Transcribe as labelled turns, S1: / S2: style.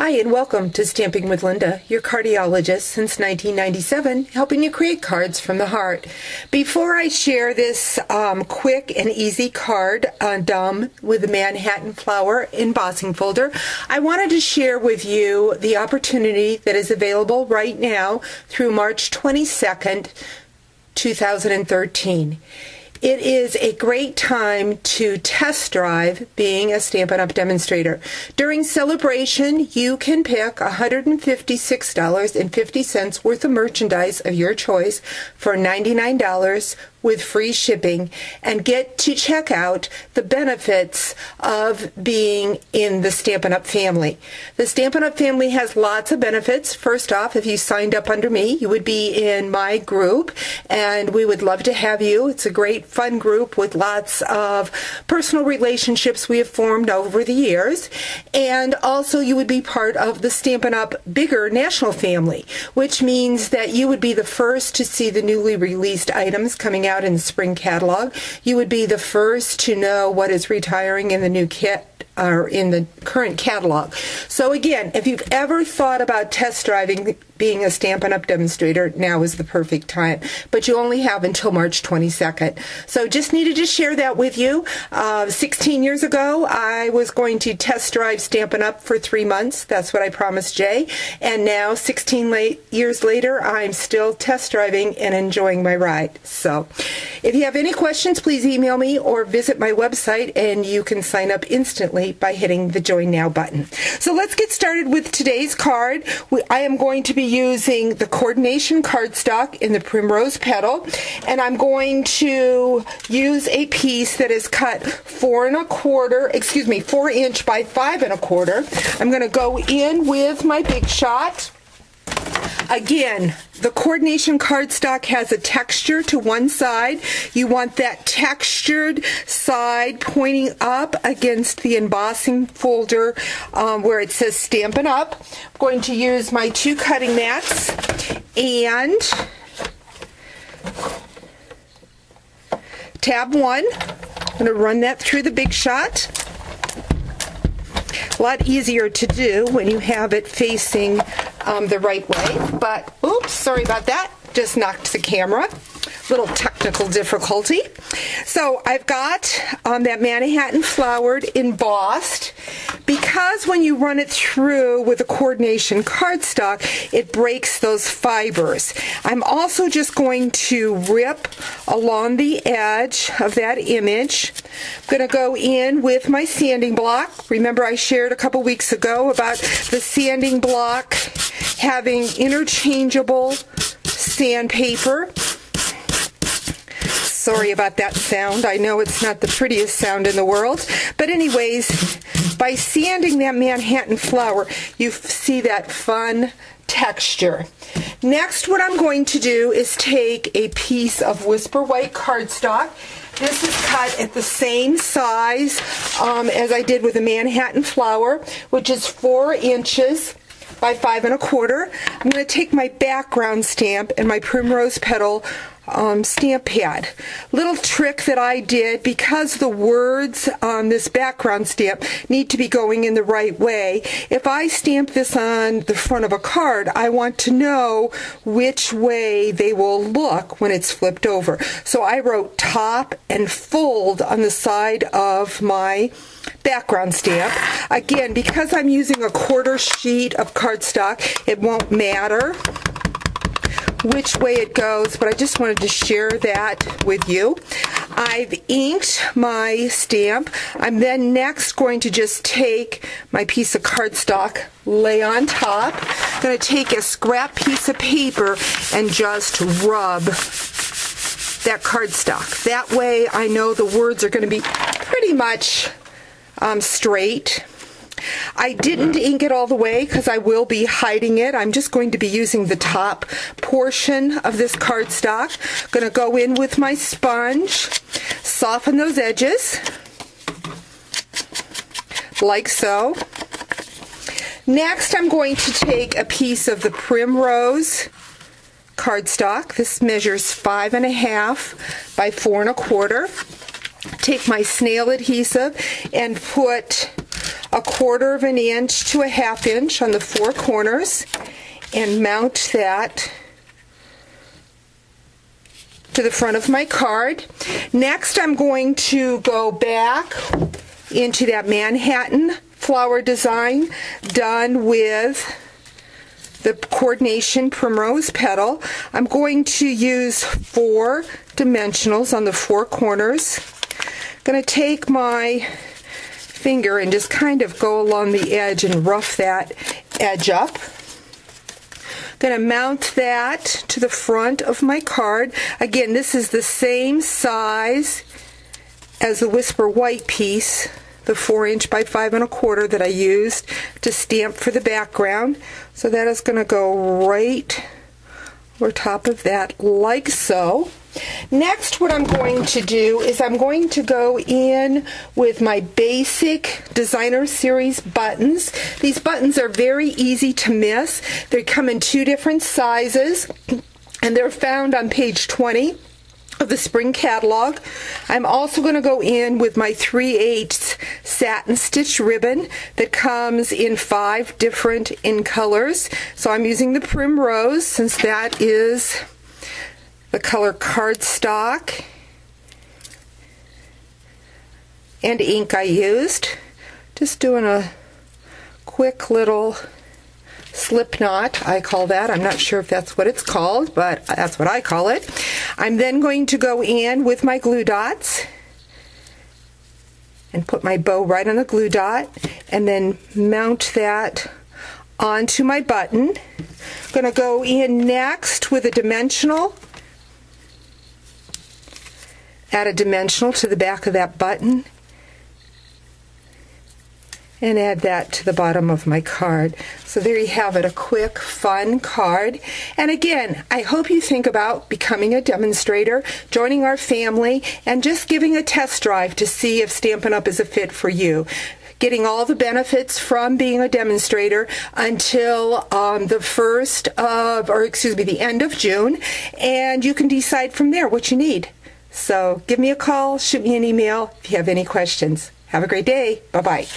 S1: Hi, and welcome to Stamping with Linda, your cardiologist since 1997, helping you create cards from the heart. Before I share this quick and easy card done with the Manhattan Flower embossing folder, I wanted to share with you the opportunity that is available right now through March 22nd, 2013. It is a great time to test drive being a Stampin' Up! Demonstrator. During celebration, you can pick $156.50 worth of merchandise of your choice for $99 with free shipping and get to check out the benefits of being in the Stampin' Up! Family. The Stampin' Up! Family has lots of benefits. First off, if you signed up under me, you would be in my group, and we would love to have you. It's a great fun group with lots of personal relationships we have formed over the years. And also you would be part of the Stampin' Up! Bigger national family, which means that you would be the first to see the newly released items coming out in the spring catalog. You would be the first to know what is retiring in the new kit or in the current catalog. So again, if you've ever thought about test driving being a Stampin' Up! Demonstrator, now is the perfect time. But you only have until March 22nd. So just needed to share that with you. 16 years ago, I was going to test drive Stampin' Up! For 3 months. That's what I promised Jay. And now, 16 years later, I'm still test driving and enjoying my ride. So if you have any questions, please email me or visit my website, and you can sign up instantly by hitting the Join Now button. So let's get started with today's card. I am going to be using the coordination cardstock in the Primrose Petal, and I'm going to use a piece that is cut 4 inch by 5 1/4. I'm going to go in with my Big Shot. Again, the coordination cardstock has a texture to one side. You want that textured side pointing up against the embossing folder where it says Stampin' Up! I'm going to use my 2 cutting mats and tab 1. I'm going to run that through the Big Shot. A lot easier to do when you have it facing the right way, but oops, sorry about that, just knocked the camera. Little technical difficulty. So I've got that Manhattan Flowered embossed. Because when you run it through with a coordination cardstock, it breaks those fibers. I'm also just going to rip along the edge of that image. I'm going to go in with my sanding block. Remember I shared a couple weeks ago about the sanding block having interchangeable sandpaper. Sorry about that sound. I know it's not the prettiest sound in the world. But anyways, by sanding that Manhattan Flower, you see that fun texture. Next, what I'm going to do is take a piece of Whisper White cardstock. This is cut at the same size as I did with the Manhattan Flower, which is 4 inches by 5 1/4. I'm going to take my background stamp and my Primrose Petal stamp pad. Little trick that I did, because the words on this background stamp need to be going in the right way. If I stamp this on the front of a card, I want to know which way they will look when it's flipped over. So I wrote top and fold on the side of my background stamp. Again, because I'm using a 1/4 sheet of cardstock, it won't matter which way it goes, but I just wanted to share that with you. I've inked my stamp. I'm then next going to just take my piece of cardstock, lay on top. I'm going to take a scrap piece of paper and just rub that cardstock. That way I know the words are going to be pretty much straight. I didn't ink it all the way because I will be hiding it. I'm just going to be using the top portion of this cardstock. I'm going to go in with my sponge, soften those edges, like so. Next, I'm going to take a piece of the Primrose cardstock. This measures 5 1/2 by 4 1/4. Take my snail adhesive and put 1/4 of an inch to a 1/2 inch on the 4 corners and mount that to the front of my card. Next, I'm going to go back into that Manhattan flower design done with the Coordination Primrose Petal. I'm going to use 4 dimensionals on the 4 corners. I'm going to take my finger and just kind of go along the edge and rough that edge up. Going to mount that to the front of my card. Again, this is the same size as the Whisper White piece, the 4" by 5 1/4 that I used to stamp for the background. So that is going to go right over top of that like so. Next, what I'm going to do is I'm going to go in with my basic Designer Series buttons. These buttons are very easy to miss. They come in 2 different sizes, and they're found on page 20 of the spring catalog. I'm also going to go in with my 3/8 satin stitch ribbon that comes in 5 different in colors. So I'm using the Primrose since that is the color cardstock and ink I used. Just doing a quick little slip knot, I call that. I'm not sure if that's what it's called, but that's what I call it. I'm then going to go in with my glue dots and put my bow right on the glue dot and then mount that onto my button. I'm going to go in next with a dimensional. Add a dimensional to the back of that button and add that to the bottom of my card. So there you have it, a quick, fun card. And again, I hope you think about becoming a demonstrator, joining our family, and just giving a test drive to see if Stampin' Up! Is a fit for you. Getting all the benefits from being a demonstrator until the end of June, and you can decide from there what you need. So give me a call, shoot me an email if you have any questions. Have a great day. Bye-bye.